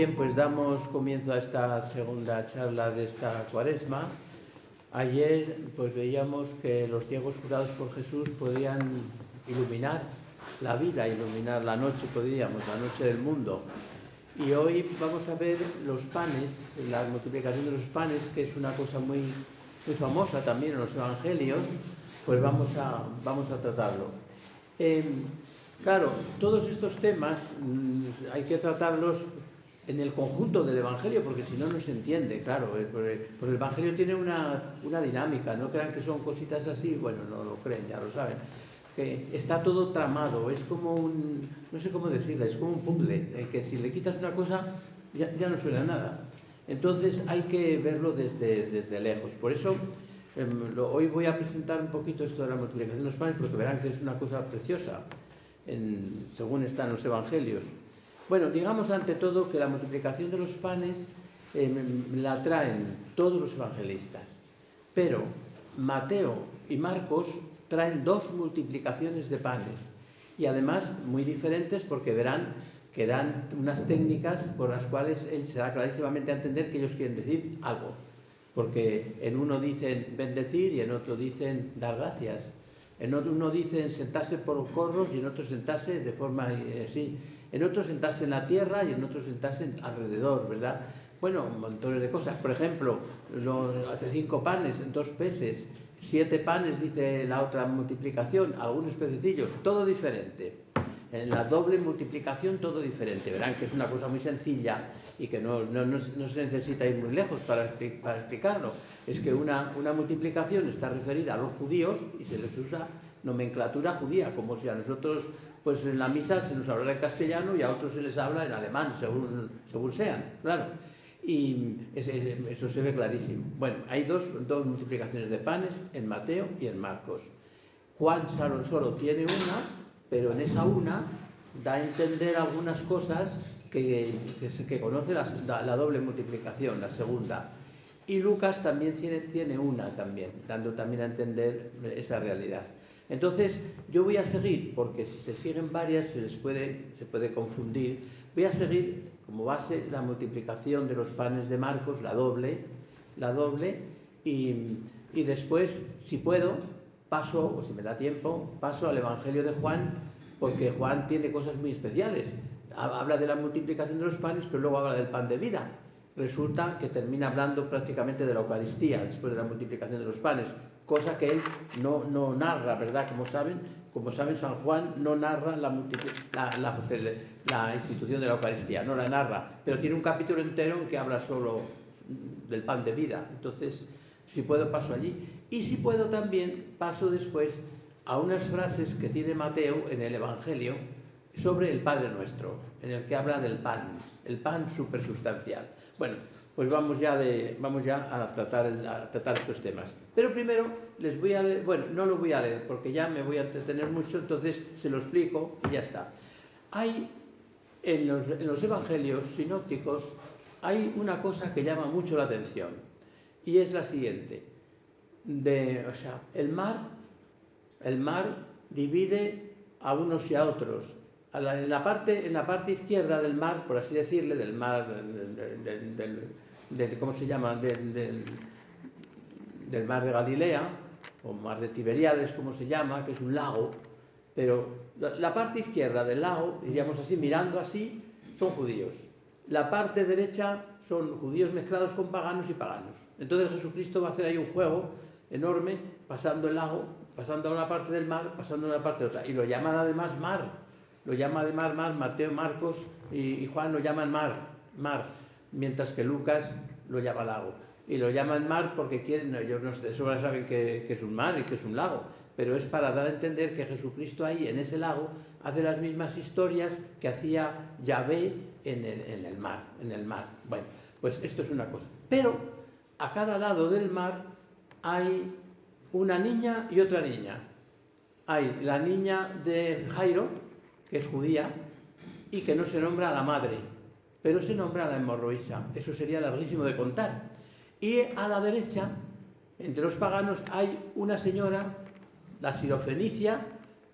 Bien, pues damos comienzo a esta segunda charla de esta cuaresma. Ayer pues veíamos que los ciegos curados por Jesús podían iluminar la vida, iluminar la noche, podríamos, la noche del mundo. Y hoy vamos a ver los panes, la multiplicación de los panes, que es una cosa muy famosa también en los evangelios, pues vamos a tratarlo. Claro, todos estos temas hay que tratarlos en el conjunto del Evangelio, porque si no, no se entiende, claro, porque el Evangelio tiene una dinámica, no crean que son cositas así, bueno, no lo creen, ya lo saben, que está todo tramado, es como un, no sé cómo decirlo, es como un puzzle, que si le quitas una cosa, ya no suena nada. Entonces hay que verlo desde lejos. Por eso, hoy voy a presentar un poquito esto de la multiplicación de los panes, porque verán que es una cosa preciosa, según están los Evangelios. Bueno, digamos ante todo que la multiplicación de los panes la traen todos los evangelistas, pero Mateo y Marcos traen dos multiplicaciones de panes y además muy diferentes, porque verán que dan unas técnicas por las cuales él se da clarísimamente a entender que ellos quieren decir algo, porque en uno dicen bendecir y en otro dicen dar gracias, en uno dicen sentarse por corros y en otro sentarse de forma así, en otro sentarse en la tierra y en otro sentarse alrededor, ¿verdad? Bueno, montones de cosas. Por ejemplo, hace 5 panes, 2 peces, 7 panes, dice la otra multiplicación, algunos pececillos, todo diferente. En la doble multiplicación, todo diferente. Verán que es una cosa muy sencilla y que no se necesita ir muy lejos para explicarlo. Es que una multiplicación está referida a los judíos y se les usa nomenclatura judía, como si a nosotros, pues en la misa se nos habla en castellano y a otros se les habla en alemán, según sean, claro. Y eso se ve clarísimo. Bueno, hay dos multiplicaciones de panes en Mateo y en Marcos. Juan solo tiene una, pero en esa una da a entender algunas cosas que conoce la doble multiplicación, la segunda. Y Lucas también tiene una también, dando también a entender esa realidad. Entonces, yo voy a seguir, porque si se siguen varias se puede confundir. Voy a seguir como base la multiplicación de los panes de Marcos, la doble, y después, si puedo, paso, o si me da tiempo, paso al Evangelio de Juan, porque Juan tiene cosas muy especiales. Habla de la multiplicación de los panes, pero luego habla del pan de vida. Resulta que termina hablando prácticamente de la Eucaristía después de la multiplicación de los panes, cosa que él no narra, ¿verdad? Como saben, San Juan no narra la institución de la Eucaristía, no la narra, pero tiene un capítulo entero en que habla solo del pan de vida. Entonces, si puedo, paso allí. Y si puedo también, paso después a unas frases que tiene Mateo en el Evangelio sobre el Padre Nuestro, en el que habla del pan, el pan supersustancial. Bueno, pues vamos ya a tratar estos temas. Pero primero les voy a leer, bueno, no lo voy a leer porque ya me voy a entretener mucho, entonces se lo explico y ya está. Hay en los evangelios sinópticos hay una cosa que llama mucho la atención y es la siguiente. El mar divide a unos y a otros. En la parte izquierda del mar, por así decirle, del mar, ¿cómo se llama? Del mar de Galilea, o mar de Tiberíades, como se llama, que es un lago, pero la parte izquierda del lago, diríamos así, mirando así, son judíos. La parte derecha son judíos mezclados con paganos y paganos. Entonces Jesucristo va a hacer ahí un juego enorme, pasando el lago, pasando a una parte del mar, pasando a una parte de otra, y lo llaman además mar. Lo llama además mar, Mateo, Marcos y Juan lo llaman mar, mientras que Lucas lo llama lago. Y lo llaman mar porque ellos de sobra saben que es un mar y que es un lago, pero es para dar a entender que Jesucristo ahí, en ese lago, hace las mismas historias que hacía Yahvé en el mar. Bueno, pues esto es una cosa. Pero a cada lado del mar hay una niña y otra niña. Hay la niña de Jairo, que es judía, y que no se nombra a la madre, pero se nombra a la hemorroísa. Eso sería larguísimo de contar. Y a la derecha, entre los paganos, hay una señora, la sirofenicia,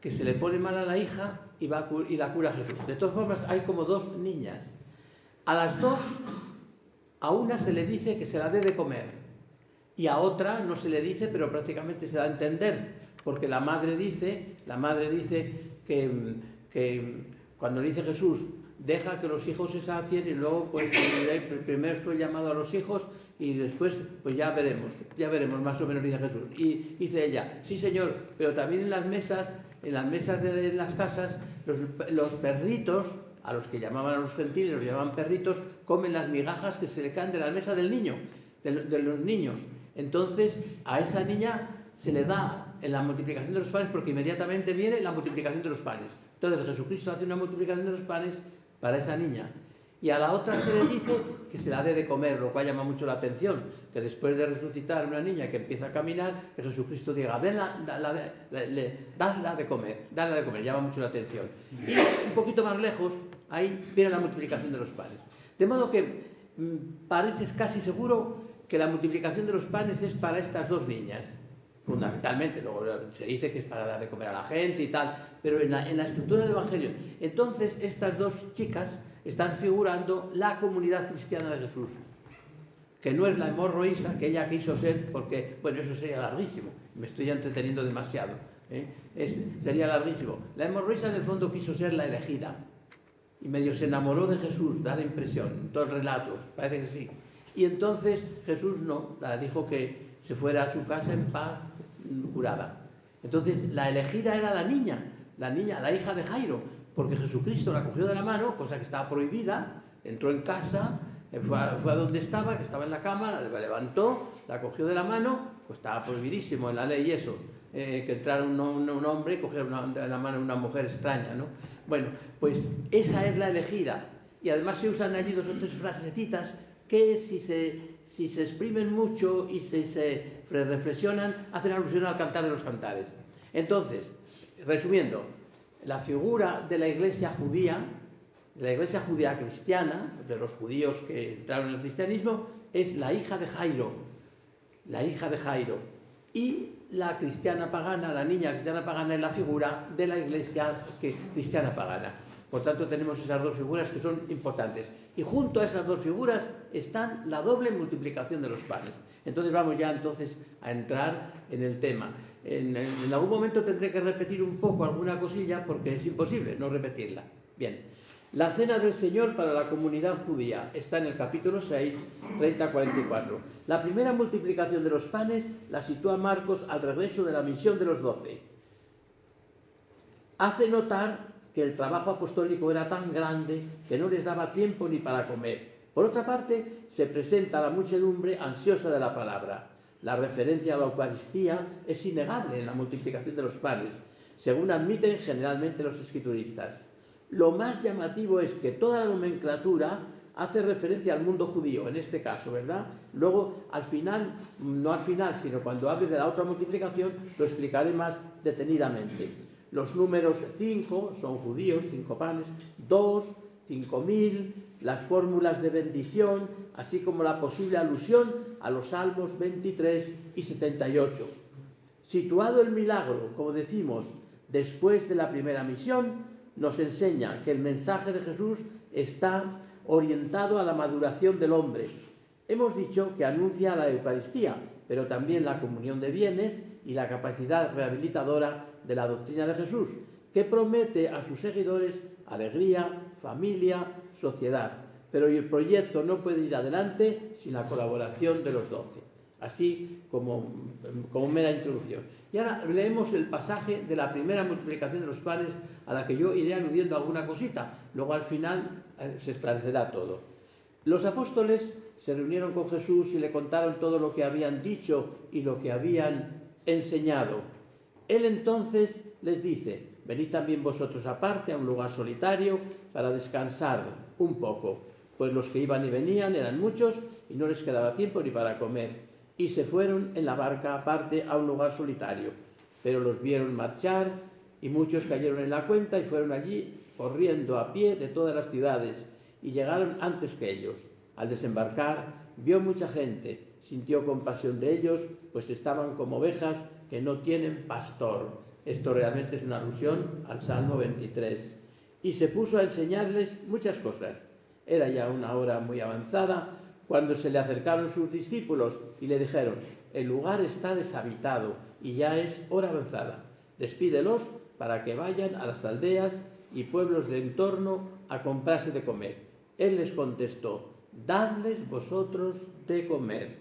que se le pone mal a la hija y la cura a Jesús. De todas formas, hay como 2 niñas. A las dos, a una se le dice que se la dé de comer y a otra no se le dice, pero prácticamente se da a entender, porque la madre dice que cuando dice Jesús, deja que los hijos se sacien y luego pues primero fue llamado a los hijos y después pues ya veremos más o menos, dice Jesús. Y dice ella, sí señor, pero también en las mesas de las casas, los perritos, a los que llamaban a los gentiles, los llamaban perritos, comen las migajas que se le caen de la mesa del niño, de los niños. Entonces a esa niña se le da en la multiplicación de los panes, porque inmediatamente viene la multiplicación de los panes. Entonces Jesucristo hace una multiplicación de los panes para esa niña. Y a la otra se le dice que se la dé de comer, lo cual llama mucho la atención, que después de resucitar una niña que empieza a caminar, que Jesucristo diga, dadla de comer, llama mucho la atención. Y un poquito más lejos, ahí viene la multiplicación de los panes. De modo que parece casi seguro que la multiplicación de los panes es para estas dos niñas, fundamentalmente. Luego se dice que es para dar de comer a la gente y tal, pero en la estructura del Evangelio. Entonces estas dos chicas están figurando la comunidad cristiana de Jesús, que no es la hemorroísa que ella quiso ser, porque, bueno, eso sería larguísimo, me estoy entreteniendo demasiado, sería larguísimo. La hemorroísa en el fondo quiso ser la elegida, y medio se enamoró de Jesús, da la impresión, en todo el relato, parece que sí. Y entonces Jesús no, la dijo que se fuera a su casa en paz, curada. Entonces la elegida era la hija de Jairo, porque Jesucristo la cogió de la mano, cosa que estaba prohibida, entró en casa, fue a donde estaba, que estaba en la cama, la levantó, la cogió de la mano, pues estaba prohibidísimo en la ley eso, que entrara un hombre y cogiera de la mano a una mujer extraña, ¿no? Bueno, pues esa es la elegida. Y además se usan allí dos o tres frasecitas que si se exprimen mucho y se reflexionan, hacen alusión al Cantar de los Cantares. Entonces, resumiendo, la figura de la iglesia judía cristiana, de los judíos que entraron en el cristianismo, es la hija de Jairo, y la cristiana pagana, la niña cristiana pagana, es la figura de la iglesia cristiana pagana. Por tanto, tenemos esas dos figuras que son importantes. Y junto a esas dos figuras están la doble multiplicación de los panes. Entonces vamos ya a entrar en el tema. En algún momento tendré que repetir un poco alguna cosilla porque es imposible no repetirla. Bien, la cena del Señor para la comunidad judía está en el capítulo 6, 30-44. La primera multiplicación de los panes la sitúa Marcos al regreso de la misión de los 12. Hace notar que el trabajo apostólico era tan grande que no les daba tiempo ni para comer. Por otra parte, se presenta a la muchedumbre ansiosa de la palabra. La referencia a la Eucaristía es innegable en la multiplicación de los panes, según admiten generalmente los escrituristas. Lo más llamativo es que toda la nomenclatura hace referencia al mundo judío, en este caso, ¿verdad? Luego, al final, no al final, sino cuando hable de la otra multiplicación, lo explicaré más detenidamente. Los números 5 son judíos, 5 panes, 2, 5.000, las fórmulas de bendición, así como la posible alusión a los Salmos 23 y 78. Situado el milagro, como decimos, después de la primera misión, nos enseña que el mensaje de Jesús está orientado a la maduración del hombre. Hemos dicho que anuncia la Eucaristía, pero también la comunión de bienes y la capacidad rehabilitadora de la doctrina de Jesús, que promete a sus seguidores alegría, familia, sociedad. Pero el proyecto no puede ir adelante sin la colaboración de los 12. Así como mera introducción. Y ahora leemos el pasaje de la primera multiplicación de los panes, a la que yo iré aludiendo alguna cosita. Luego al final se esclarecerá todo. Los apóstoles se reunieron con Jesús y le contaron todo lo que habían dicho y lo que habían enseñado. Él entonces les dice: venid también vosotros aparte a un lugar solitario para descansar un poco, pues los que iban y venían eran muchos y no les quedaba tiempo ni para comer. Y se fueron en la barca aparte a un lugar solitario. Pero los vieron marchar y muchos cayeron en la cuenta y fueron allí corriendo a pie de todas las ciudades y llegaron antes que ellos. Al desembarcar vio mucha gente, sintió compasión de ellos, pues estaban como ovejas que no tienen pastor. Esto realmente es una alusión al Salmo 23. Y se puso a enseñarles muchas cosas. Era ya una hora muy avanzada cuando se le acercaron sus discípulos y le dijeron: el lugar está deshabitado y ya es hora avanzada. Despídelos para que vayan a las aldeas y pueblos de entorno a comprarse de comer. Él les contestó: dadles vosotros de comer.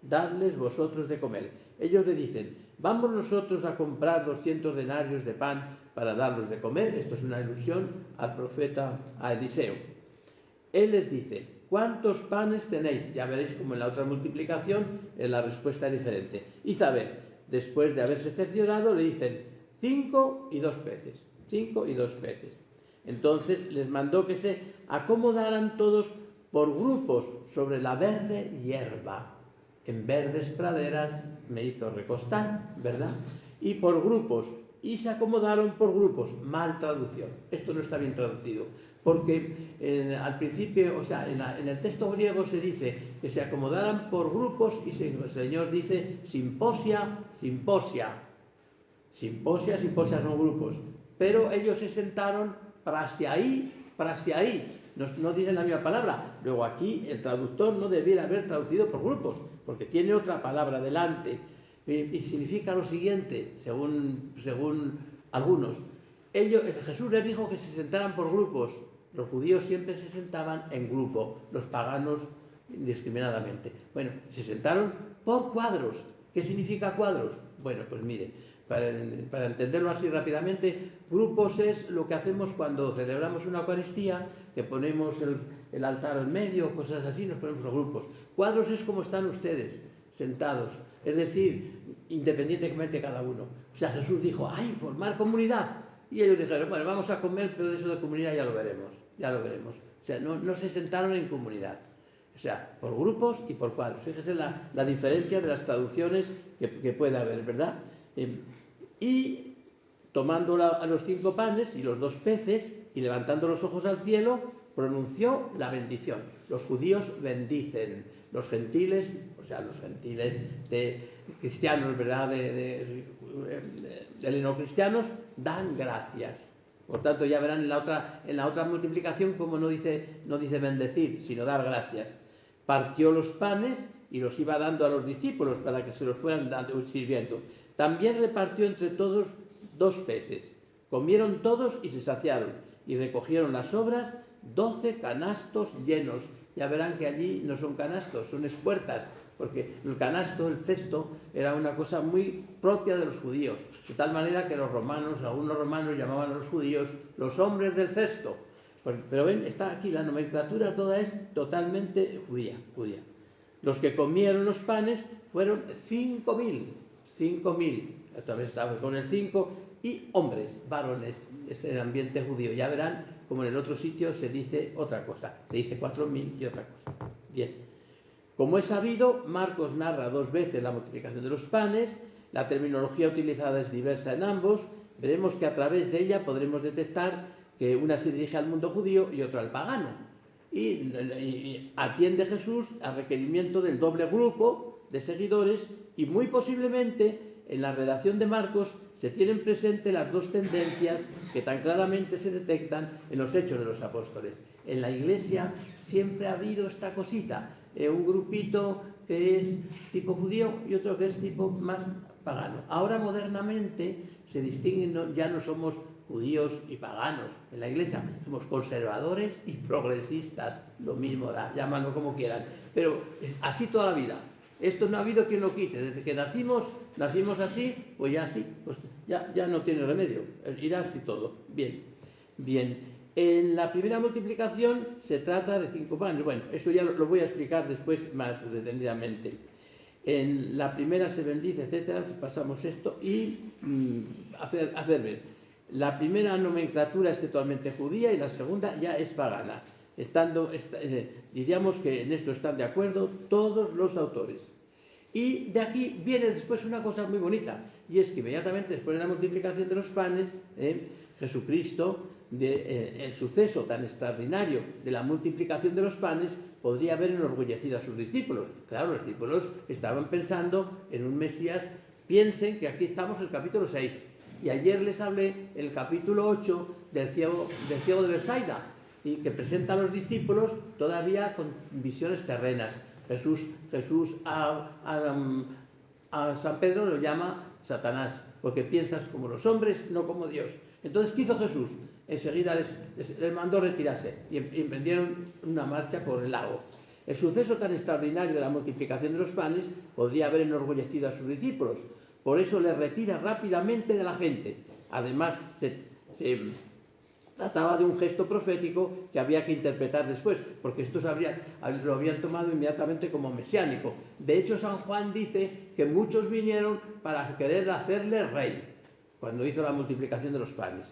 Dadles vosotros de comer. Ellos le dicen: vamos nosotros a comprar 200 denarios de pan para darlos de comer. Esto es una alusión al profeta, a Eliseo. Él les dice: ¿cuántos panes tenéis? Ya veréis como en la otra multiplicación la respuesta es diferente. Y saber, después de haberse cerciorado, le dicen: 5 y 2 peces. 5 y 2 peces. Entonces les mandó que se acomodaran todos por grupos sobre la verde hierba. En verdes praderas me hizo recostar, ¿verdad? Y por grupos. Y se acomodaron por grupos. Mal traducción. Esto no está bien traducido. Porque al principio, o sea, en el texto griego se dice que se acomodaran por grupos y el Señor dice simposia, simposia. Simposia, simposia son grupos. Pero ellos se sentaron prasiaí. No dicen la misma palabra. Luego aquí el traductor no debiera haber traducido por grupos, porque tiene otra palabra delante. Y significa lo siguiente, según algunos. Jesús les dijo que se sentaran por grupos. Los judíos siempre se sentaban en grupo, los paganos indiscriminadamente. Bueno, se sentaron por cuadros. ¿Qué significa cuadros? Bueno, pues mire, para entenderlo así rápidamente, grupos es lo que hacemos cuando celebramos una Eucaristía, que ponemos el altar en medio, cosas así, nos ponemos los grupos. Cuadros es como están ustedes, sentados, es decir, independientemente cada uno. O sea, Jesús dijo: ¡ay, formar comunidad! Y ellos dijeron: bueno, vamos a comer, pero de eso de comunidad ya lo veremos. O sea, no se sentaron en comunidad. O sea, por grupos y por cuadros. Fíjese la diferencia de las traducciones que puede haber, ¿verdad? Y tomando a los 5 panes y los 2 peces y levantando los ojos al cielo, pronunció la bendición. Los judíos bendicen, los gentiles, o sea, los gentiles de cristianos, ¿verdad?, de helenocristianos, dan gracias. Por tanto, ya verán en la otra multiplicación como no dice bendecir, sino dar gracias. Partió los panes y los iba dando a los discípulos para que se los fueran sirviendo. También repartió entre todos 2 peces. Comieron todos y se saciaron, y recogieron las sobras 12 canastos llenos. Ya verán que allí no son canastos, son espuertas, porque el canasto, el cesto, era una cosa muy propia de los judíos, de tal manera que algunos romanos llamaban a los judíos los hombres del cesto. Pero ven, está aquí la nomenclatura, toda es totalmente judía. Los que comieron los panes fueron 5.000, otra vez estaba con el 5, y hombres, varones, es el ambiente judío. Ya verán como en el otro sitio se dice otra cosa, se dice 4.000 y otra cosa. Bien, como es sabido, Marcos narra 2 veces la multiplicación de los panes. La terminología utilizada es diversa en ambos. Veremos que a través de ella podremos detectar que una se dirige al mundo judío y otra al pagano. Y atiende Jesús al requerimiento del doble grupo de seguidores, y muy posiblemente en la redacción de Marcos se tienen presente las 2 tendencias que tan claramente se detectan en los Hechos de los Apóstoles. En la Iglesia siempre ha habido esta cosita, un grupito que es tipo judío y otro que es tipo más pagano. Ahora modernamente se distinguen, ya no somos judíos y paganos en la Iglesia, somos conservadores y progresistas, lo mismo da, llámanlo como quieran, pero así toda la vida. Esto no ha habido quien lo quite. Desde que nacimos así, pues ya así, pues ya no tiene remedio, irá así todo. Bien. En la primera multiplicación se trata de 5 panes. Bueno, eso ya lo voy a explicar después más detenidamente. En la primera se bendice, etcétera, pasamos esto y hacer ver. La primera nomenclatura es totalmente judía y la segunda ya es pagana. Diríamos que en esto están de acuerdo todos los autores. Y de aquí viene después una cosa muy bonita, y es que inmediatamente después de la multiplicación de los panes, Jesucristo, el suceso tan extraordinario de la multiplicación de los panes, podría haber enorgullecido a sus discípulos. Claro, los discípulos estaban pensando en un Mesías. Piensen que aquí estamos en el capítulo 6, y ayer les hablé en el capítulo 8 del ciego de Betsaida. y que presenta a los discípulos todavía con visiones terrenas. Jesús a San Pedro lo llama Satanás, porque piensas como los hombres, no como Dios. Entonces, ¿qué hizo Jesús? Enseguida les mandó retirarse y emprendieron una marcha por el lago. El suceso tan extraordinario de la multiplicación de los panes podría haber enorgullecido a sus discípulos. Por eso les retira rápidamente de la gente. Además, se trataba de un gesto profético que había que interpretar después, porque estos lo habían tomado inmediatamente como mesiánico. De hecho, San Juan dice que muchos vinieron para querer hacerle rey, cuando hizo la multiplicación de los panes.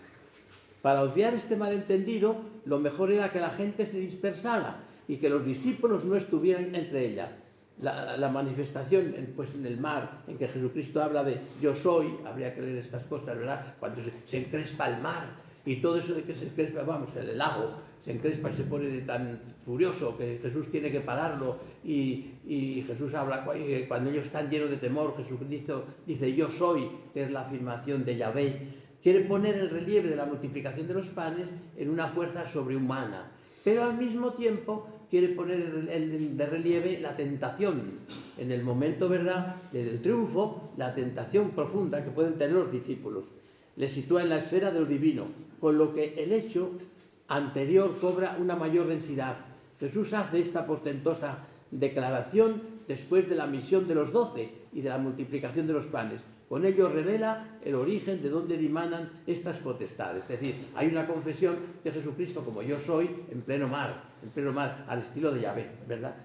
Para obviar este malentendido, lo mejor era que la gente se dispersara y que los discípulos no estuvieran entre ella. La manifestación en el mar, en que Jesucristo habla de yo soy, habría que leer estas cosas, ¿verdad? Cuando se encrespa el mar y todo eso de que se encrespa, vamos, el lago se encrespa y se pone tan furioso que Jesús tiene que pararlo y Jesús habla, cuando ellos están llenos de temor, Jesucristo dice yo soy, que es la afirmación de Yahvé. Quiere poner el relieve de la multiplicación de los panes en una fuerza sobrehumana, pero al mismo tiempo quiere poner de relieve la tentación, en el momento, ¿verdad?, del triunfo, la tentación profunda que pueden tener los discípulos. Le sitúa en la esfera de lo divino, con lo que el hecho anterior cobra una mayor densidad. Jesús hace esta portentosa declaración después de la misión de los 12 y de la multiplicación de los panes. Con ello revela el origen de dónde dimanan estas potestades. Es decir, hay una confesión de Jesucristo como yo soy en pleno mar, al estilo de Yahvé, ¿verdad?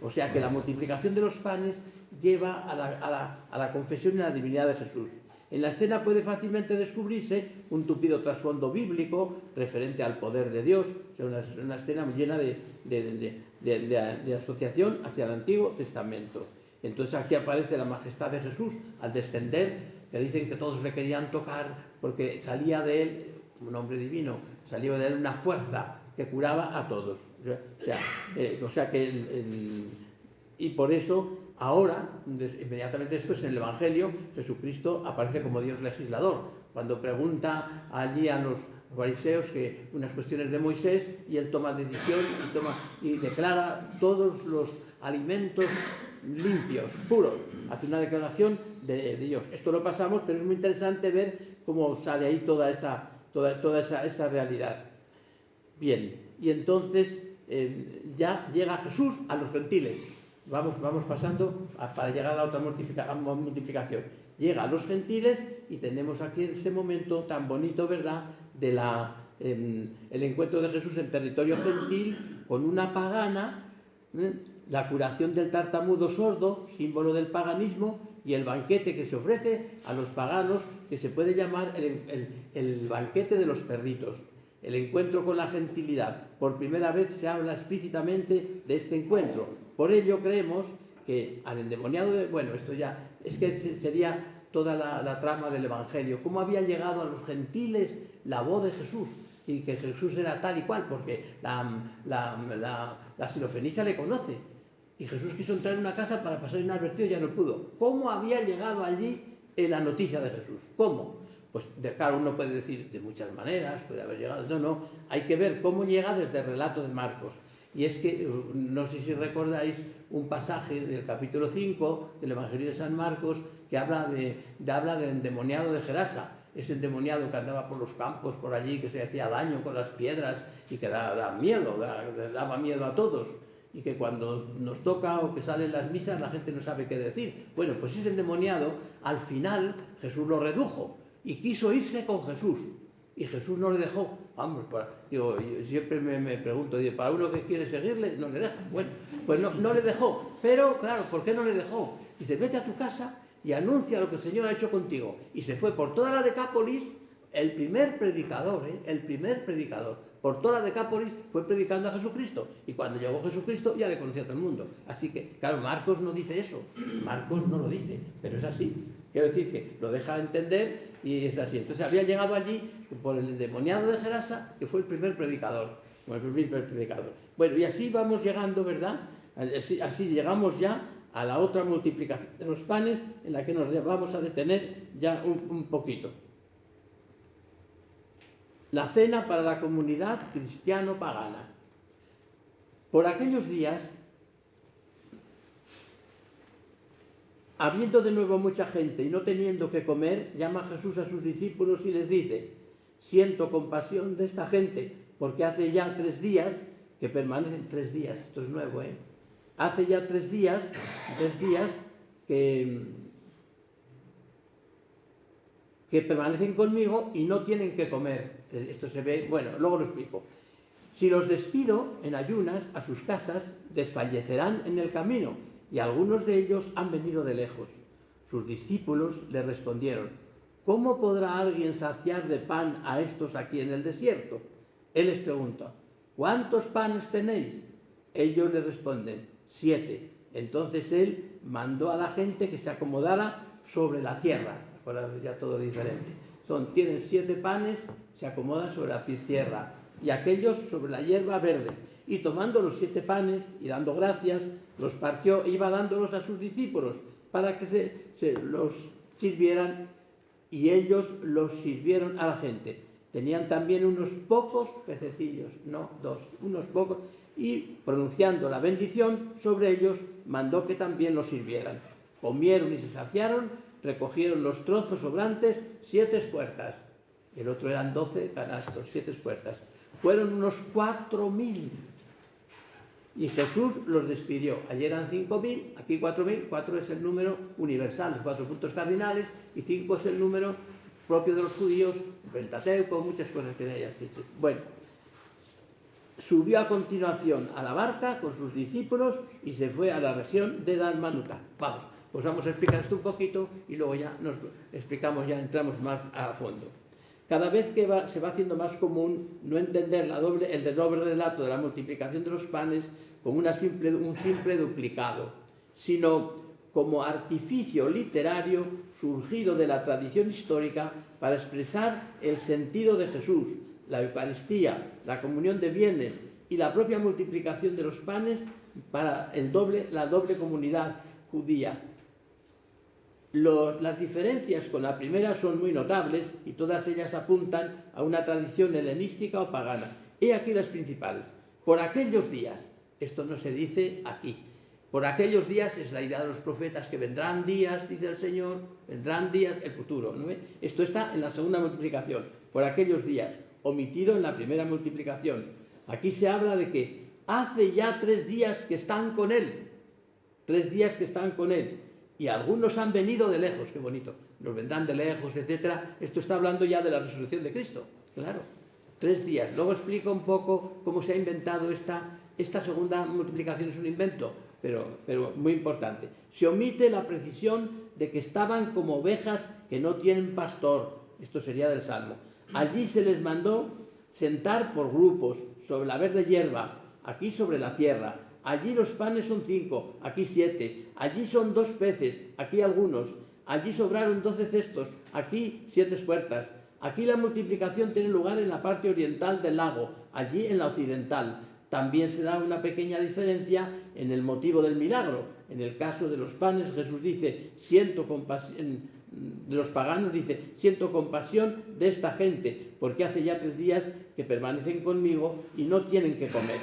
O sea que la multiplicación de los panes lleva a la confesión y a la divinidad de Jesús. En la escena puede fácilmente descubrirse un tupido trasfondo bíblico referente al poder de Dios, o sea, una escena llena de asociación hacia el Antiguo Testamento. Entonces aquí aparece la majestad de Jesús al descender, que dicen que todos le querían tocar porque salía de él, un hombre divino, salía de él una fuerza que curaba a todos. Y por eso ahora, inmediatamente después en el Evangelio, Jesucristo aparece como Dios legislador, cuando pregunta allí a los fariseos que unas cuestiones de Moisés y él toma decisión y declara todos los alimentos limpios, puros, hace una declaración de Dios. Esto lo pasamos, pero es muy interesante ver cómo sale ahí toda esa realidad. Bien, y entonces ya llega Jesús a los gentiles. Vamos pasando para llegar a la otra multiplicación. Llega a los gentiles y tenemos aquí ese momento tan bonito, ¿verdad?, de el encuentro de Jesús en territorio gentil con una pagana, la curación del tartamudo sordo, símbolo del paganismo, y el banquete que se ofrece a los paganos, que se puede llamar el banquete de los perritos. El encuentro con la gentilidad. Por primera vez se habla explícitamente de este encuentro. Por ello creemos que al endemoniado esto ya es que sería toda la trama del Evangelio. Cómo había llegado a los gentiles la voz de Jesús y que Jesús era tal y cual, porque la sirofenicia le conoce. Y Jesús quiso entrar en una casa para pasar inadvertido y ya no pudo. ¿Cómo había llegado allí la noticia de Jesús? ¿Cómo? Pues claro, uno puede decir de muchas maneras, puede haber llegado, no, hay que ver cómo llega desde el relato de Marcos. Y es que, no sé si recordáis un pasaje del capítulo 5 del Evangelio de San Marcos que habla del endemoniado de Gerasa, ese endemoniado que andaba por los campos, por allí, que se hacía daño con las piedras y que daba miedo a todos. Y que cuando nos toca o que salen las misas la gente no sabe qué decir. Bueno, pues ese endemoniado, al final Jesús lo redujo y quiso irse con Jesús. Y Jesús no le dejó. Vamos, yo siempre me pregunto, para uno que quiere seguirle, no le deja. Bueno, pues no le dejó. Pero, claro, ¿por qué no le dejó? Dice, vete a tu casa y anuncia lo que el Señor ha hecho contigo. Y se fue por toda la Decápolis, el primer predicador, por toda la Decápolis fue predicando a Jesucristo. Y cuando llegó Jesucristo ya le conocía a todo el mundo. Así que, claro, Marcos no dice eso. Marcos no lo dice, pero es así. Quiero decir que lo deja entender y es así. Entonces había llegado allí por el endemoniado de Gerasa, que fue el primer predicador. Bueno, y así vamos llegando, ¿verdad? Así llegamos ya a la otra multiplicación de los panes, en la que nos vamos a detener ya un poquito. La cena para la comunidad cristiano-pagana. Por aquellos días, habiendo de nuevo mucha gente y no teniendo que comer, llama Jesús a sus discípulos y les dice: siento compasión de esta gente, porque hace ya 3 días que permanecen. 3 días, esto es nuevo, hace ya 3 días que permanecen conmigo y no tienen que comer. Esto se ve, bueno, luego lo explico. Si los despido en ayunas a sus casas, desfallecerán en el camino, y algunos de ellos han venido de lejos. Sus discípulos le respondieron: ¿cómo podrá alguien saciar de pan a estos aquí en el desierto? Él les pregunta: ¿cuántos panes tenéis? Ellos le responden: 7. Entonces él mandó a la gente que se acomodara sobre la tierra. Ahora ya todo diferente. Tienen 7 panes, se acomodan sobre la tierra, y aquellos sobre la hierba verde. Y tomando los 7 panes y dando gracias, los partió e iba dándolos a sus discípulos para que se los sirvieran, y ellos los sirvieron a la gente. Tenían también unos pocos pececillos, no 2, unos pocos, y pronunciando la bendición sobre ellos, mandó que también los sirvieran. Comieron y se saciaron, recogieron los trozos sobrantes, 7 espuertas. El otro eran 12 canastos, 7 espuertas. Fueron unos 4.000. Y Jesús los despidió. Ayer eran 5.000, aquí 4.000. 4 es el número universal, los 4 puntos cardinales, y 5 es el número propio de los judíos, Pentateuco, muchas cosas que hay aquí. Bueno, subió a continuación a la barca con sus discípulos y se fue a la región de Dalmanuta. Vamos, pues vamos a explicar esto un poquito y luego ya nos explicamos, ya entramos más a fondo. Cada vez que se va haciendo más común no entender el doble relato de la multiplicación de los panes como un simple duplicado, sino como artificio literario surgido de la tradición histórica para expresar el sentido de Jesús, la Eucaristía, la comunión de bienes y la propia multiplicación de los panes para la doble comunidad judía. Las diferencias con la primera son muy notables y todas ellas apuntan a una tradición helenística o pagana. He aquí las principales. Por aquellos días, esto no se dice aquí, por aquellos días es la idea de los profetas, que vendrán días, dice el Señor, vendrán días, el futuro, ¿no? Esto está en la segunda multiplicación, por aquellos días, omitido en la primera multiplicación. Aquí se habla de que hace ya 3 días que están con Él, 3 días que están con Él. Y algunos han venido de lejos, qué bonito, nos vendrán de lejos, etcétera. Esto está hablando ya de la resurrección de Cristo, claro. 3 días. Luego explico un poco cómo se ha inventado esta segunda multiplicación. Es un invento, pero muy importante. Se omite la precisión de que estaban como ovejas que no tienen pastor. Esto sería del Salmo. Allí se les mandó sentar por grupos sobre la verde hierba, aquí sobre la tierra. Allí los panes son 5, aquí 7. Allí son 2 peces, aquí algunos. Allí sobraron 12 cestos, aquí 7 espuertas. Aquí la multiplicación tiene lugar en la parte oriental del lago, allí en la occidental. También se da una pequeña diferencia en el motivo del milagro. En el caso de los panes, Jesús dice: siento compasión. De los paganos dice: siento compasión de esta gente, porque hace ya 3 días que permanecen conmigo y no tienen que comer.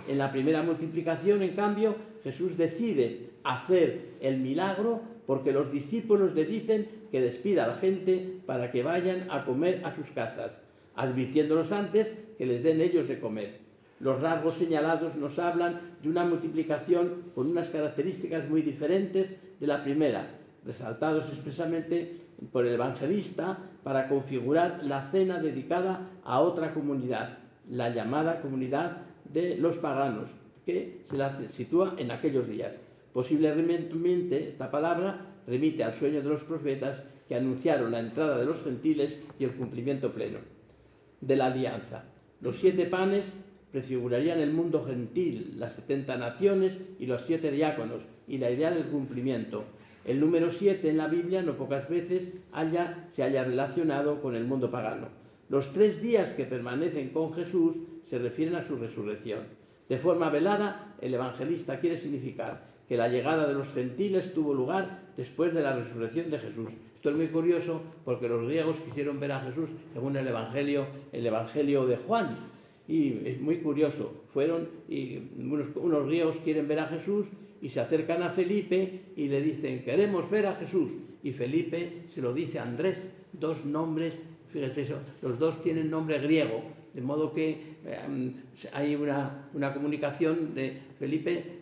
En la primera multiplicación, en cambio, Jesús decide hacer el milagro porque los discípulos le dicen que despida a la gente para que vayan a comer a sus casas, advirtiéndolos antes que les den ellos de comer. Los rasgos señalados nos hablan de una multiplicación con unas características muy diferentes de la primera, resaltados expresamente por el evangelista para configurar la cena dedicada a otra comunidad, la llamada comunidad de los paganos, que se la sitúa en aquellos días. Posiblemente esta palabra remite al sueño de los profetas que anunciaron la entrada de los gentiles y el cumplimiento pleno de la alianza. Los 7 panes prefigurarían el mundo gentil, las 70 naciones y los 7 diáconos, y la idea del cumplimiento. El número 7 en la Biblia no pocas veces se haya relacionado con el mundo pagano. Los 3 días que permanecen con Jesús se refieren a su resurrección. De forma velada, el evangelista quiere significar que la llegada de los gentiles tuvo lugar después de la resurrección de Jesús. Esto es muy curioso porque los griegos quisieron ver a Jesús según el Evangelio de Juan. Y es muy curioso. Unos griegos quieren ver a Jesús y se acercan a Felipe y le dicen: queremos ver a Jesús. Y Felipe se lo dice a Andrés, dos nombres, fíjense eso, los dos tienen nombre griego, de modo que hay una comunicación de Felipe.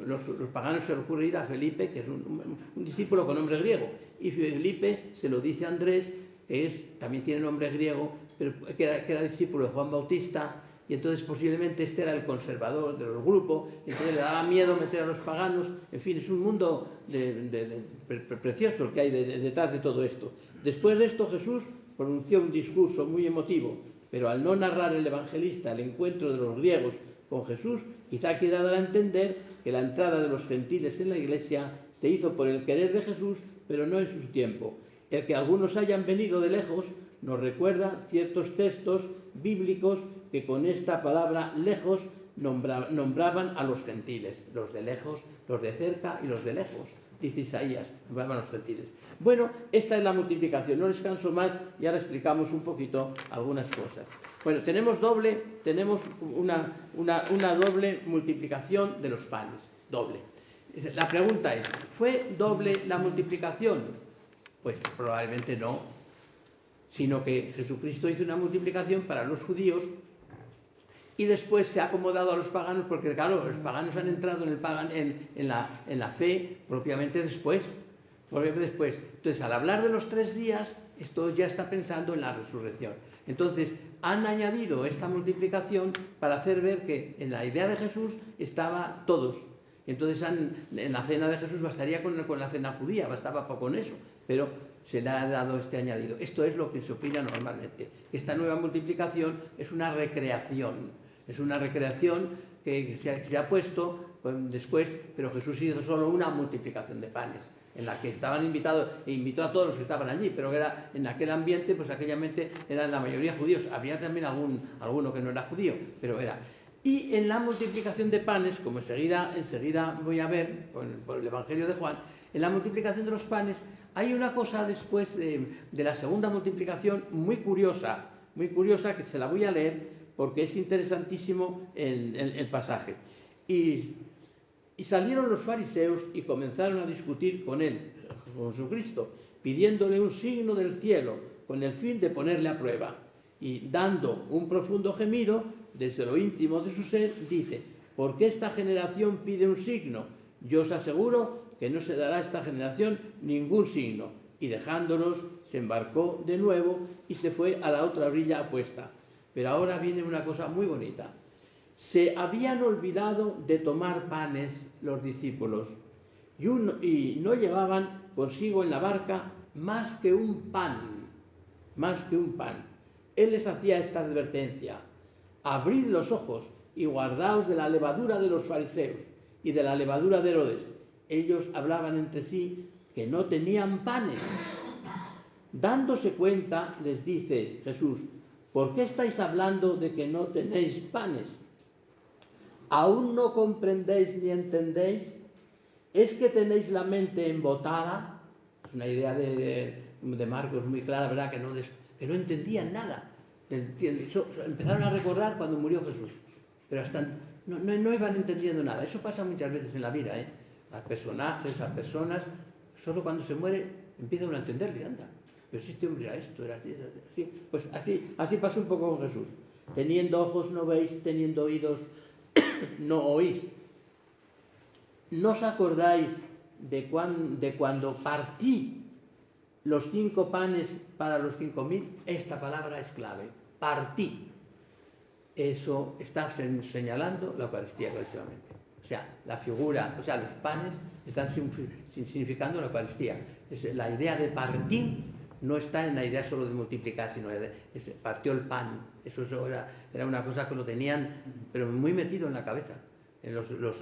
Los paganos se recurren a ir a Felipe, que es un discípulo con nombre griego, y Felipe se lo dice a Andrés, que también tiene nombre griego, pero que era discípulo de Juan Bautista, y entonces posiblemente este era el conservador del grupo, entonces le daba miedo meter a los paganos. En fin, es un mundo precioso el que hay detrás de todo esto. Después de esto, Jesús pronunció un discurso muy emotivo, pero al no narrar el evangelista el encuentro de los griegos con Jesús, quizá quiera dar a entender que la entrada de los gentiles en la iglesia se hizo por el querer de Jesús, pero no en su tiempo. El que algunos hayan venido de lejos nos recuerda ciertos textos bíblicos que con esta palabra lejos nombraban a los gentiles, los de lejos, los de cerca y los de lejos, dice Isaías, nombraban a los gentiles. Bueno, esta es la multiplicación, no les canso más y ahora explicamos un poquito algunas cosas. Bueno, tenemos una doble multiplicación de los panes, doble. La pregunta es, ¿fue doble la multiplicación? Pues probablemente no, sino que Jesucristo hizo una multiplicación para los judíos y después se ha acomodado a los paganos, porque claro, los paganos han entrado en la fe propiamente después. Entonces, al hablar de los 3 días, esto ya está pensando en la resurrección. Entonces, han añadido esta multiplicación para hacer ver que en la idea de Jesús estaba todos. Entonces, en la cena de Jesús bastaría con la cena judía, bastaba poco con eso, pero se le ha dado este añadido. Esto es lo que se opina normalmente. Esta nueva multiplicación es una recreación. Es una recreación que se ha puesto después, pero Jesús hizo solo una multiplicación de panes, en la que estaban invitados, e invitó a todos los que estaban allí, pero era en aquel ambiente, pues aquellamente eran la mayoría judíos. Había también alguno que no era judío, pero era. Y en la multiplicación de panes, como enseguida voy a ver por el Evangelio de Juan, en la multiplicación de los panes hay una cosa después de la segunda multiplicación muy curiosa, que se la voy a leer porque es interesantísimo el pasaje. Y salieron los fariseos y comenzaron a discutir con Jesucristo, pidiéndole un signo del cielo, con el fin de ponerle a prueba. Y dando un profundo gemido, desde lo íntimo de su ser, dice: ¿por qué esta generación pide un signo? Yo os aseguro que no se dará a esta generación ningún signo. Y dejándolos, se embarcó de nuevo y se fue a la otra orilla opuesta. Pero ahora viene una cosa muy bonita. Se habían olvidado de tomar panes los discípulos y no llevaban consigo en la barca más que un pan. Él les hacía esta advertencia: abrid los ojos y guardaos de la levadura de los fariseos y de la levadura de Herodes. Ellos hablaban entre sí que no tenían panes. Dándose cuenta, les dice Jesús: ¿por qué estáis hablando de que no tenéis panes? ¿Aún no comprendéis ni entendéis? ¿Es que tenéis la mente embotada? Es una idea de Marcos muy clara, ¿verdad? Que no entendían nada. Empezaron a recordar cuando murió Jesús, pero hasta no iban entendiendo nada. Eso pasa muchas veces en la vida, ¿eh? A personajes, a personas, solo cuando se muere empiezan a entenderle, anda. Pero si este hombre era esto, era así. Pues así pasó un poco con Jesús. Teniendo ojos no veis, teniendo oídos no oís. ¿No os acordáis de cuando partí los 5 panes para los 5.000? Esta palabra es clave. Partí. Eso está señalando la Eucaristía clarísimamente. O sea, la figura, los panes están significando la Eucaristía. La idea de partir no está en la idea solo de multiplicar, sino partió el pan. Eso era una cosa que lo tenían, pero muy metido en la cabeza, en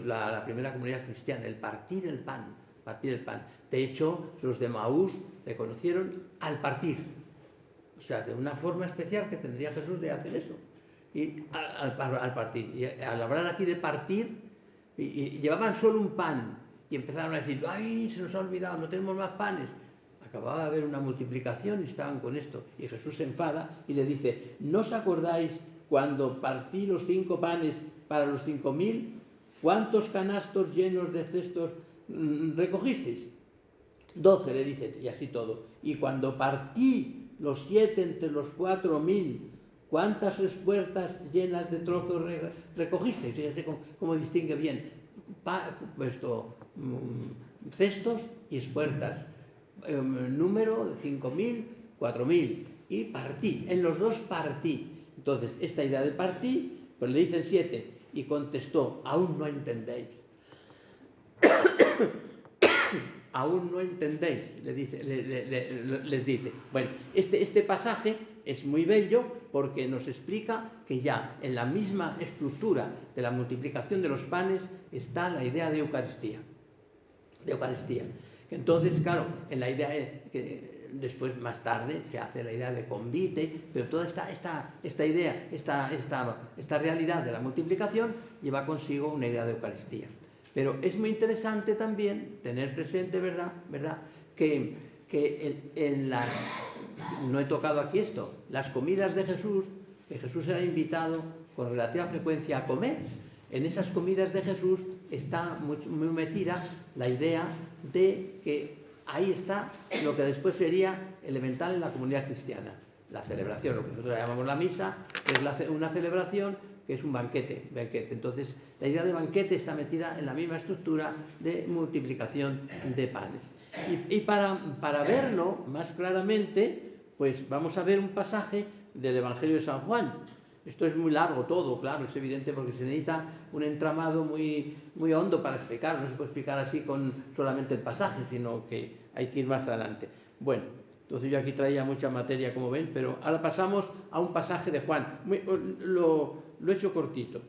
la primera comunidad cristiana, el partir el pan. De hecho, los de Maús le conocieron al partir. O sea, de una forma especial que tendría Jesús de hacer eso. Y al partir. Y al hablar aquí de partir, y llevaban solo un pan. y empezaron a decir, ¡ay, se nos ha olvidado, no tenemos más panes! Acababa de haber una multiplicación y estaban con esto. Y Jesús se enfada y le dice, ¿no os acordáis cuando partí los 5 panes para los 5.000? ¿Cuántos canastos llenos de cestos recogisteis? 12, le dice, y así todo. Y cuando partí los 7 entre los 4.000, ¿cuántas espuertas llenas de trozos recogisteis? Fíjese cómo distingue bien cestos y espuertas. Número de 5.000, 4.000. Y partí. En los dos partí. Entonces, esta idea de partí, pues le dicen 7. Y contestó, aún no entendéis. Aún no entendéis, les dice. Bueno, este pasaje es muy bello porque nos explica que ya en la misma estructura de la multiplicación de los panes está la idea de Eucaristía. Entonces, claro, en la idea que después, más tarde, se hace la idea de convite, pero toda esta idea, esta realidad de la multiplicación lleva consigo una idea de Eucaristía. Pero es muy interesante también tener presente, ¿verdad? Que no he tocado aquí esto, las comidas de Jesús, que Jesús era invitado con relativa frecuencia a comer. En esas comidas de Jesús está muy metida la idea de que ahí está lo que después sería elemental en la comunidad cristiana, la celebración, lo que nosotros llamamos la misa, que es una celebración, que es un banquete. Entonces, la idea de banquete está metida en la misma estructura de multiplicación de panes. Y para verlo más claramente, pues vamos a ver un pasaje del Evangelio de San Juan. Esto es muy largo todo, claro, es evidente, porque se necesita un entramado muy hondo para explicarlo. No se puede explicar así con solamente el pasaje, sino que hay que ir más adelante. Bueno, entonces yo aquí traía mucha materia, como ven, pero ahora pasamos a un pasaje de Juan. Lo he hecho cortito.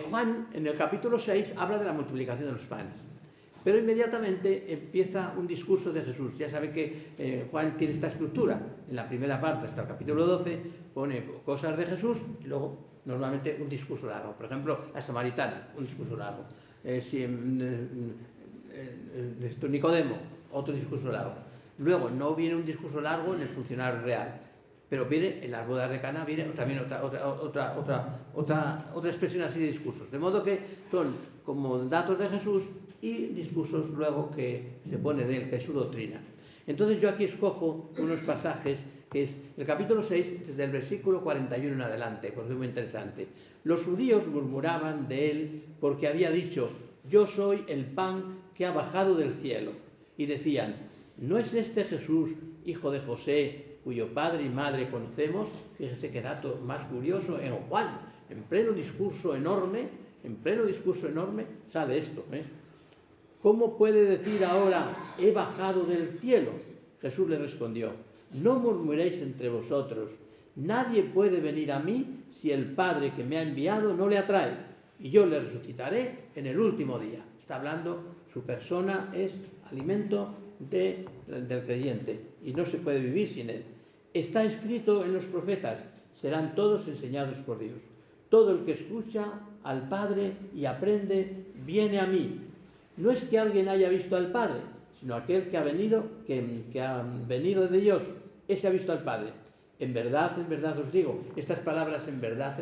Juan, en el capítulo 6, habla de la multiplicación de los panes. Pero inmediatamente empieza un discurso de Jesús. Ya sabe que Juan tiene esta estructura. En la primera parte, hasta el capítulo 12, pone cosas de Jesús y luego, normalmente, un discurso largo. Por ejemplo, la samaritana, un discurso largo. Nicodemo, otro discurso largo. Luego, no viene un discurso largo en el funcionario real, pero viene en las bodas de Caná, viene también otra expresión así de discursos. De modo que son como datos de Jesús y discursos luego que se pone de él, que es su doctrina. Entonces yo aquí escojo unos pasajes, que es el capítulo 6, desde el versículo 41 en adelante, porque es muy interesante. Los judíos murmuraban de él porque había dicho, yo soy el pan que ha bajado del cielo. Y decían, ¿no es este Jesús, hijo de José, cuyo padre y madre conocemos? Fíjese qué dato más curioso, en Juan, en pleno discurso enorme, sale esto. ¿Cómo puede decir ahora, he bajado del cielo? Jesús le respondió, no murmuréis entre vosotros, nadie puede venir a mí si el Padre que me ha enviado no le atrae, y yo le resucitaré en el último día. Está hablando, su persona es alimento del creyente, y no se puede vivir sin él. Está escrito en los profetas, serán todos enseñados por Dios. Todo el que escucha al Padre y aprende, viene a mí. No es que alguien haya visto al Padre, sino aquel que ha venido de Dios, ese ha visto al Padre. En verdad os digo, estas palabras en verdad,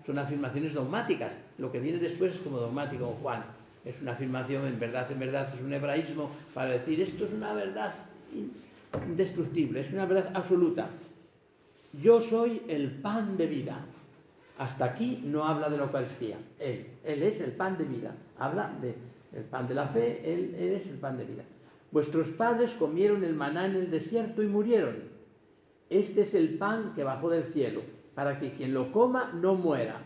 son afirmaciones dogmáticas. Lo que viene después es como dogmático en Juan. Es una afirmación en verdad, es un hebraísmo para decir, esto es una verdad indestructible, es una verdad absoluta. Yo soy el pan de vida. Hasta aquí no habla de la Eucaristía. Él es el pan de vida. Habla del pan de la fe, él es el pan de vida. Vuestros padres comieron el maná en el desierto y murieron. Este es el pan que bajó del cielo, para que quien lo coma no muera.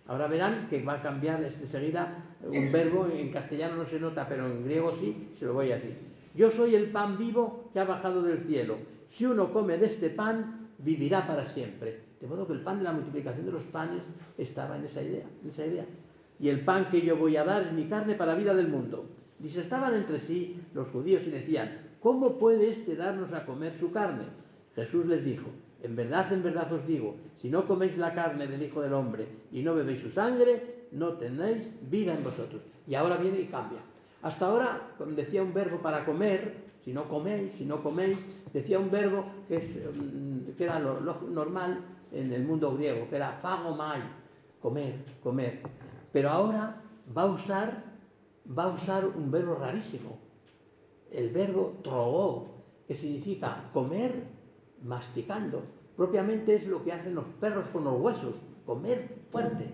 Ahora verán que va a cambiar enseguida un verbo, en castellano no se nota, pero en griego sí, se lo voy a decir. Yo soy el pan vivo que ha bajado del cielo. Si uno come de este pan, vivirá para siempre. De modo que el pan de la multiplicación de los panes estaba en esa idea. Y el pan que yo voy a dar es mi carne para vida del mundo. Disertaban entre sí los judíos y decían, ¿cómo puede éste darnos a comer su carne? Jesús les dijo, en verdad os digo, si no coméis la carne del Hijo del Hombre y no bebéis su sangre, no tenéis vida en vosotros. Y ahora viene y cambia. Hasta ahora decía un verbo para comer, si no coméis, decía un verbo que era lo normal en el mundo griego, que era phagomai, comer. Pero ahora va a usar un verbo rarísimo, el verbo trogó, que significa comer masticando. Propiamente es lo que hacen los perros con los huesos, comer fuerte.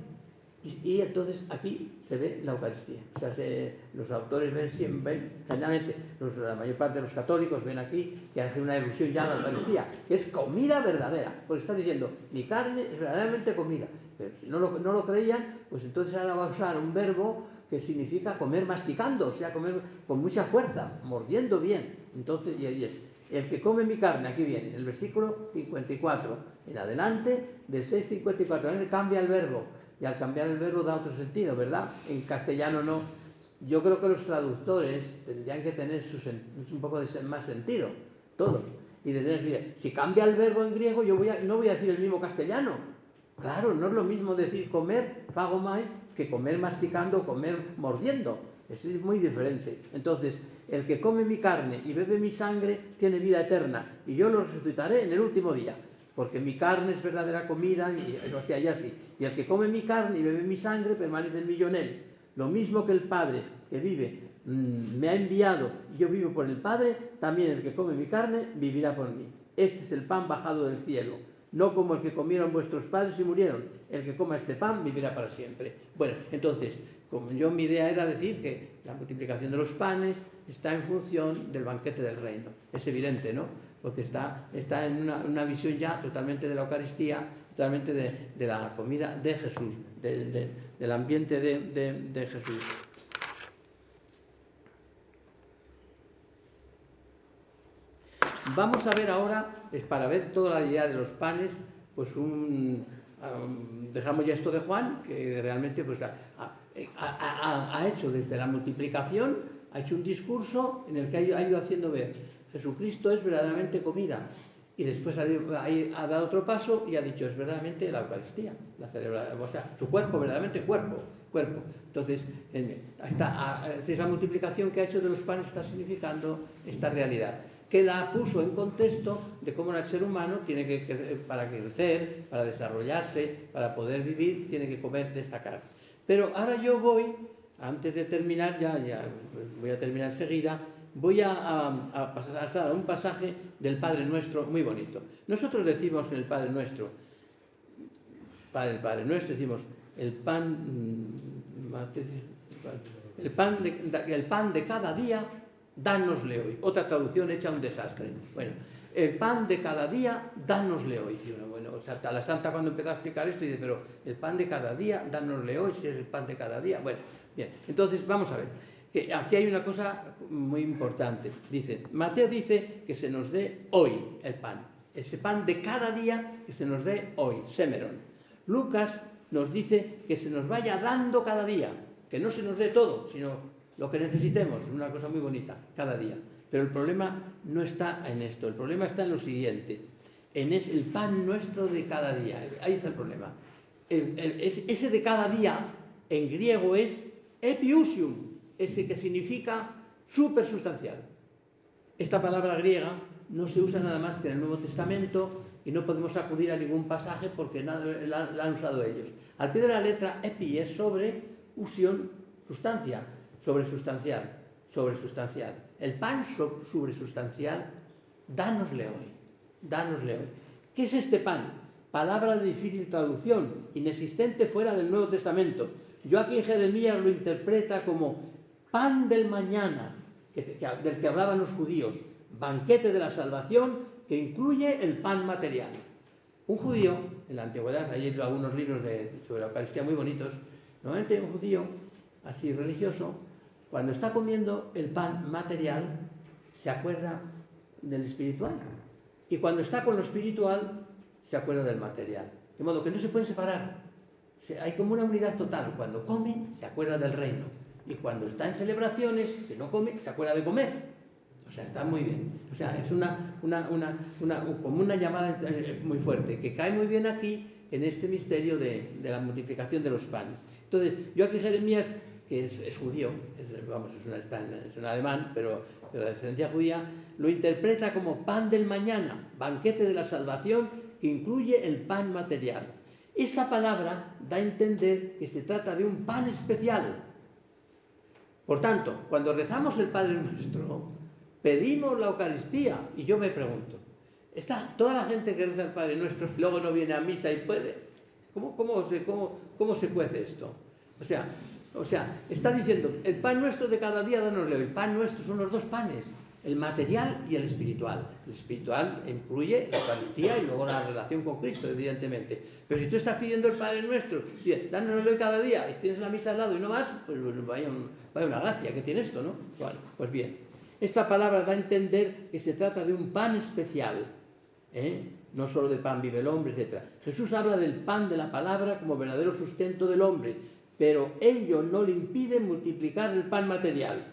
Y entonces aquí se ve la Eucaristía. O sea, los autores ven generalmente, la mayor parte de los católicos ven aquí que hace una ilusión ya a la Eucaristía, que es comida verdadera, porque está diciendo, mi carne es verdaderamente comida. Pero si no lo creían, pues entonces ahora va a usar un verbo que significa comer masticando, o sea, comer con mucha fuerza, mordiendo bien. Entonces, y ahí es, el que come mi carne, aquí viene, el versículo 54, en adelante, del 6:54, cambia el verbo. Y al cambiar el verbo da otro sentido, ¿verdad? En castellano no. Yo creo que los traductores tendrían que tener un poco de más sentido, todos. Y tendrían que decir, si cambia el verbo en griego, yo no voy a decir el mismo castellano. Claro, no es lo mismo decir comer, phagomai, que comer masticando, comer mordiendo. Es muy diferente. Entonces, el que come mi carne y bebe mi sangre tiene vida eterna, y yo lo resucitaré en el último día. Porque mi carne es verdadera comida, y así. Y el que come mi carne y bebe mi sangre permanece en mí y yo en él. Lo mismo que el Padre que vive me ha enviado y yo vivo por el Padre, también el que come mi carne vivirá por mí. Este es el pan bajado del cielo, no como el que comieron vuestros padres y murieron. El que coma este pan vivirá para siempre. Bueno, entonces, mi idea era decir que la multiplicación de los panes está en función del banquete del reino. Es evidente, ¿no? Porque está en una visión ya totalmente de la Eucaristía, totalmente de la comida de Jesús, del ambiente de Jesús. Vamos a ver ahora, para ver toda la idea de los panes, pues dejamos ya esto de Juan, que realmente pues, ha hecho desde la multiplicación, ha hecho un discurso en el que ha ido haciendo ver Jesucristo es verdaderamente comida, y después ha dado otro paso y ha dicho es verdaderamente la Eucaristía, la celebración, o sea, su cuerpo, verdaderamente cuerpo. Entonces, la multiplicación que ha hecho de los panes está significando esta realidad, que la puso en contexto de cómo el ser humano tiene que, para crecer, para desarrollarse, para poder vivir, tiene que comer de esta carne. Pero ahora yo voy, antes de terminar, ya voy a terminar enseguida, voy a pasar a un pasaje del Padre Nuestro muy bonito. Nosotros decimos en el Padre Nuestro, decimos el pan de cada día, dánosle hoy. Otra traducción hecha un desastre. Bueno, el pan de cada día, dánosle hoy. Bueno, o sea, la Santa cuando empezó a explicar esto dice, pero el pan de cada día, dánosle hoy, si es el pan de cada día. Bueno, bien, entonces vamos a ver. Que aquí hay una cosa muy importante. Mateo dice que se nos dé hoy el pan. Ese pan de cada día que se nos dé hoy, semeron. Lucas nos dice que se nos vaya dando cada día, que no se nos dé todo, sino lo que necesitemos, una cosa muy bonita, cada día. Pero el problema no está en esto, el problema está en lo siguiente, en el pan nuestro de cada día. Ahí está el problema. Ese de cada día, en griego es epiousium, ese que significa supersustancial. Esta palabra griega no se usa nada más que en el Nuevo Testamento y no podemos acudir a ningún pasaje porque la han usado ellos. Al pie de la letra, epi es sobre, usión, sustancia, sobresustancial. El pan sobresustancial, dánosle hoy. ¿Qué es este pan? Palabra de difícil traducción, inexistente fuera del Nuevo Testamento. Yo aquí en Jeremías lo interpreta como pan del mañana, del que hablaban los judíos, banquete de la salvación que incluye el pan material. Un judío, en la antigüedad, hay algunos libros sobre la Eucaristía muy bonitos, normalmente un judío, así religioso, cuando está comiendo el pan material, se acuerda del espiritual. Y cuando está con lo espiritual, se acuerda del material. De modo que no se pueden separar. Hay como una unidad total. Cuando come, se acuerda del reino. Y cuando está en celebraciones, que no come, se acuerda de comer. O sea, está muy bien. O sea, es como una llamada muy fuerte, que cae muy bien aquí en este misterio de la multiplicación de los panes. Entonces, yo aquí Jeremías, que es judío, es un alemán, pero de descendencia judía, lo interpreta como pan del mañana, banquete de la salvación que incluye el pan material. Esta palabra da a entender que se trata de un pan especial. Por tanto, cuando rezamos el Padre Nuestro, pedimos la Eucaristía, y yo me pregunto, ¿está toda la gente que reza el Padre Nuestro y luego no viene a misa y puede? ¿Cómo se cuece esto? O sea, está diciendo, el pan nuestro de cada día, danoslo. El pan nuestro son los dos panes, el material y el espiritual. El espiritual incluye la Eucaristía y luego la relación con Cristo, evidentemente. Pero si tú estás pidiendo el Padre Nuestro, dánoslo cada día, y tienes la misa al lado y no vas, pues vaya una gracia que tiene esto, ¿no? Bueno, pues bien. Esta palabra da a entender que se trata de un pan especial, no solo de pan vive el hombre, etc. Jesús habla del pan de la palabra como verdadero sustento del hombre, pero ello no le impide multiplicar el pan material.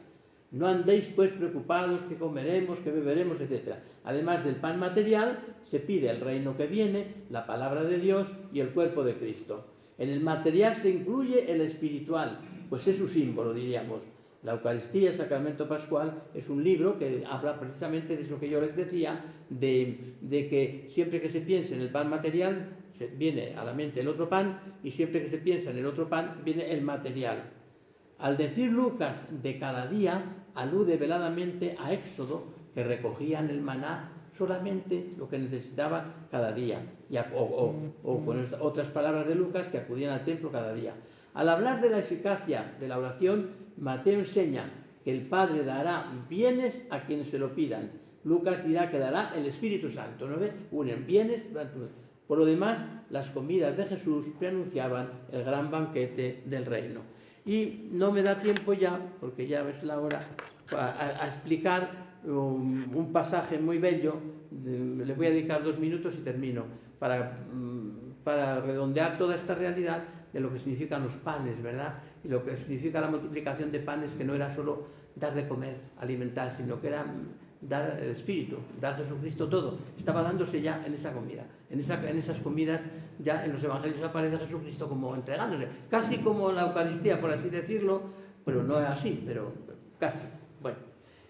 No andéis pues preocupados que comeremos, que beberemos, etc. Además del pan material, se pide el reino que viene, la palabra de Dios y el cuerpo de Cristo. En el material se incluye el espiritual, pues es su símbolo, diríamos. La Eucaristía, el Sacramento Pascual, es un libro que habla precisamente de eso que yo les decía, de que siempre que se piense en el pan material, viene a la mente el otro pan, y siempre que se piensa en el otro pan, viene el material. Al decir Lucas de cada día, alude veladamente a Éxodo, que recogían el maná solamente lo que necesitaban cada día, o con otras palabras de Lucas, que acudían al templo cada día. Al hablar de la eficacia de la oración, Mateo enseña que el Padre dará bienes a quienes se lo pidan. Lucas dirá que dará el Espíritu Santo, ¿no ve? Unen bienes. Por lo demás, las comidas de Jesús preanunciaban el gran banquete del reino. Y no me da tiempo ya, porque ya ves la hora, a explicar un pasaje muy bello. Le voy a dedicar 2 minutos y termino, para redondear toda esta realidad de lo que significan los panes, ¿verdad? Y lo que significa la multiplicación de panes, que no era solo dar de comer, alimentar, sino que era dar el Espíritu, dar Jesucristo todo. Estaba dándose ya en esa comida. En esas comidas, ya en los Evangelios aparece Jesucristo como entregándose. Casi como la Eucaristía, por así decirlo, pero no es así, pero casi. Bueno,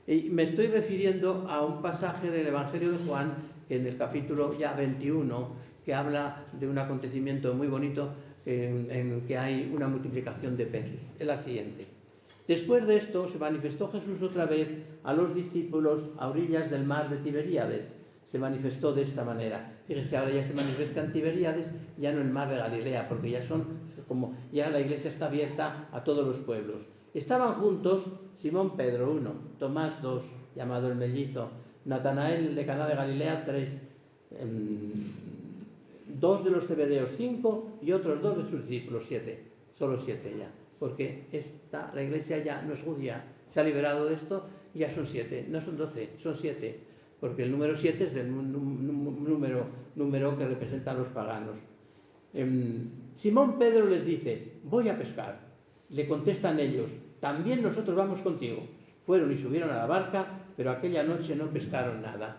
y me estoy refiriendo a un pasaje del Evangelio de Juan, en el capítulo ya 21, que habla de un acontecimiento muy bonito, en que hay una multiplicación de peces. Es la siguiente. Después de esto se manifestó Jesús otra vez a los discípulos a orillas del mar de Tiberíades. Se manifestó de esta manera. Fíjese, ahora ya se manifiesta en Tiberíades, ya no en el mar de Galilea, porque ya la iglesia está abierta a todos los pueblos. Estaban juntos Simón Pedro 1, Tomás 2, llamado el mellizo, Natanael de Caná de Galilea 3, 2 de los Zebedeos 5 y otros 2 de sus discípulos 7, solo 7 ya, porque la iglesia ya no es judía, se ha liberado de esto y ya son 7, no son 12, son 7, porque el número 7 es del número que representa a los paganos. Simón Pedro les dice: voy a pescar. Le contestan ellos: también nosotros vamos contigo. Fueron y subieron a la barca, pero aquella noche no pescaron nada.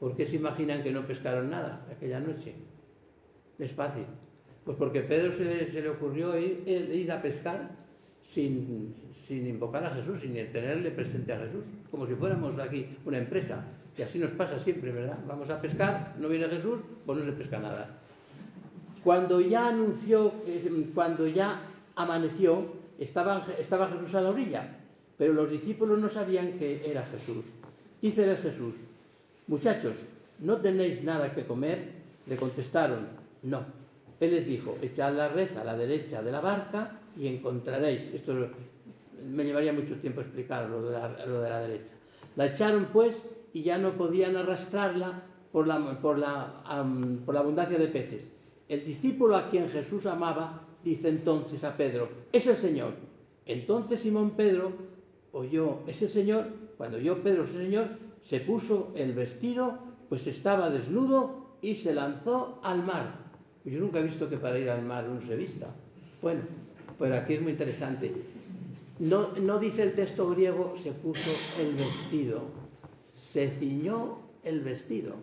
¿Por qué se imaginan que no pescaron nada aquella noche? Es fácil. Pues porque a Pedro se le ocurrió ir a pescar sin invocar a Jesús, sin tenerle presente a Jesús, como si fuéramos aquí una empresa. Y así nos pasa siempre, ¿verdad? Vamos a pescar, no viene Jesús, pues no se pesca nada. Cuando ya amaneció, estaba Jesús a la orilla, pero los discípulos no sabían que era Jesús. Díceles Jesús: muchachos, ¿no tenéis nada que comer? Le contestaron: no. Él les dijo: echad la red a la derecha de la barca y encontraréis. Esto me llevaría mucho tiempo explicar lo de la derecha. La echaron pues y ya no podían arrastrarla por la abundancia de peces. El discípulo a quien Jesús amaba dice entonces a Pedro: es el Señor. Entonces Simón Pedro oyó ese Señor. Cuando oyó Pedro ese Señor, se puso el vestido, pues estaba desnudo, y se lanzó al mar. Yo nunca he visto que para ir al mar uno se vista. Bueno, pero aquí es muy interesante. No dice el texto griego se puso el vestido, se ciñó el vestido.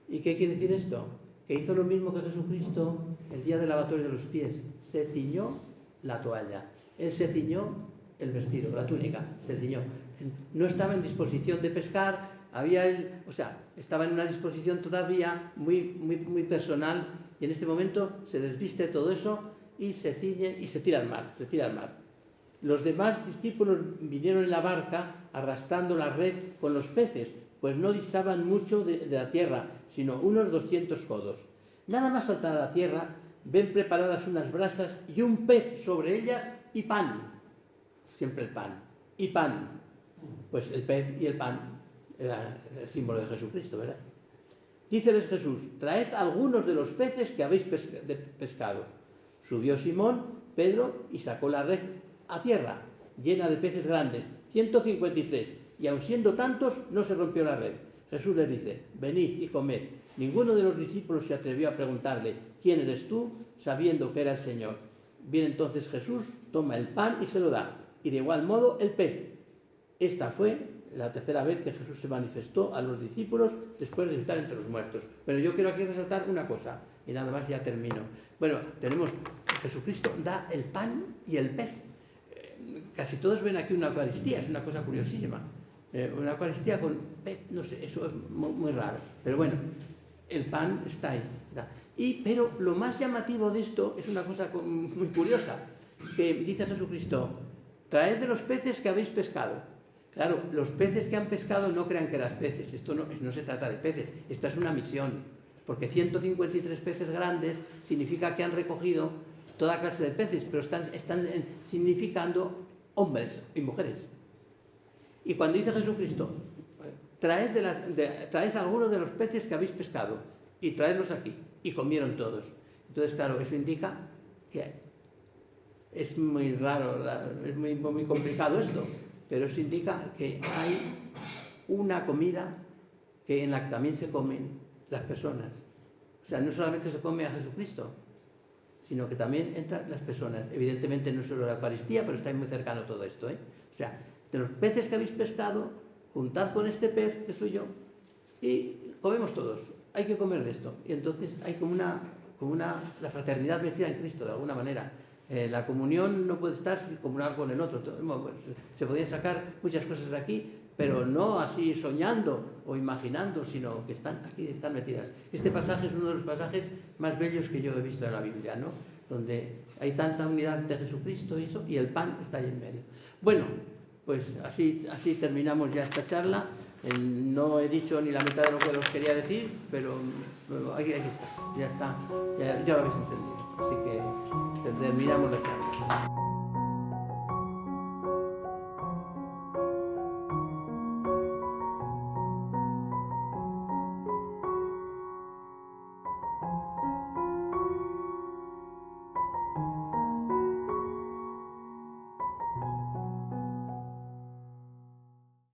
¿Y qué quiere decir esto? Que hizo lo mismo que Jesucristo el día del lavatorio de los pies. Se ciñó la toalla. Él se ciñó el vestido, la túnica, se ciñó. No estaba en disposición de pescar, estaba en una disposición todavía muy personal, y en este momento se desviste todo eso y se ciñe y se tira al mar, Los demás discípulos vinieron en la barca arrastrando la red con los peces, pues no distaban mucho de la tierra, sino unos 200 codos. Nada más saltar a la tierra, ven preparadas unas brasas y un pez sobre ellas y pan. Siempre el pan. Y pan. Pues el pez y el pan era el símbolo de Jesucristo, ¿verdad? Díceles Jesús: traed algunos de los peces que habéis pescado. Subió Simón, Pedro, y sacó la red a tierra, llena de peces grandes, 153, y aun siendo tantos, no se rompió la red. Jesús les dice: venid y comed. Ninguno de los discípulos se atrevió a preguntarle: ¿quién eres tú?, sabiendo que era el Señor. Viene entonces Jesús, toma el pan y se lo da, y de igual modo el pez. Esta fue la tercera vez que Jesús se manifestó a los discípulos después de estar entre los muertos. Pero yo quiero aquí resaltar una cosa, y nada más ya termino. Bueno, tenemos Jesucristo da el pan y el pez. Casi todos ven aquí una Eucaristía, es una cosa curiosísima. Una Eucaristía con pez, no sé, eso es muy raro. Pero bueno, el pan está ahí. Pero lo más llamativo de esto es una cosa muy curiosa, que dice Jesucristo: traed de los peces que habéis pescado. Claro, los peces que han pescado no crean que eran peces, esto no se trata de peces, esto es una misión, porque 153 peces grandes significa que han recogido toda clase de peces, pero están significando hombres y mujeres. Y cuando dice Jesucristo: traed algunos de los peces que habéis pescado y traedlos aquí, y comieron todos. Entonces, claro, eso indica que es muy raro, es muy complicado esto, pero eso indica que hay una comida que en la que también se comen las personas. O sea, no solamente se come a Jesucristo, sino que también entran las personas. Evidentemente no solo la Eucaristía, pero está muy cercano todo esto, O sea, de los peces que habéis pescado, juntad con este pez que soy yo y comemos todos. Hay que comer de esto. Y entonces hay como la fraternidad metida en Cristo, de alguna manera. La comunión no puede estar sin comunar con el otro. Se podían sacar muchas cosas de aquí, pero no así soñando o imaginando, sino que están aquí, están metidas. Este pasaje es uno de los pasajes más bellos que yo he visto en la Biblia, ¿no? Donde hay tanta unidad de Jesucristo y el pan está ahí en medio. Bueno, pues así terminamos ya esta charla. No he dicho ni la mitad de lo que os quería decir, pero aquí está, ya lo habéis entendido. Así que terminamos la charla.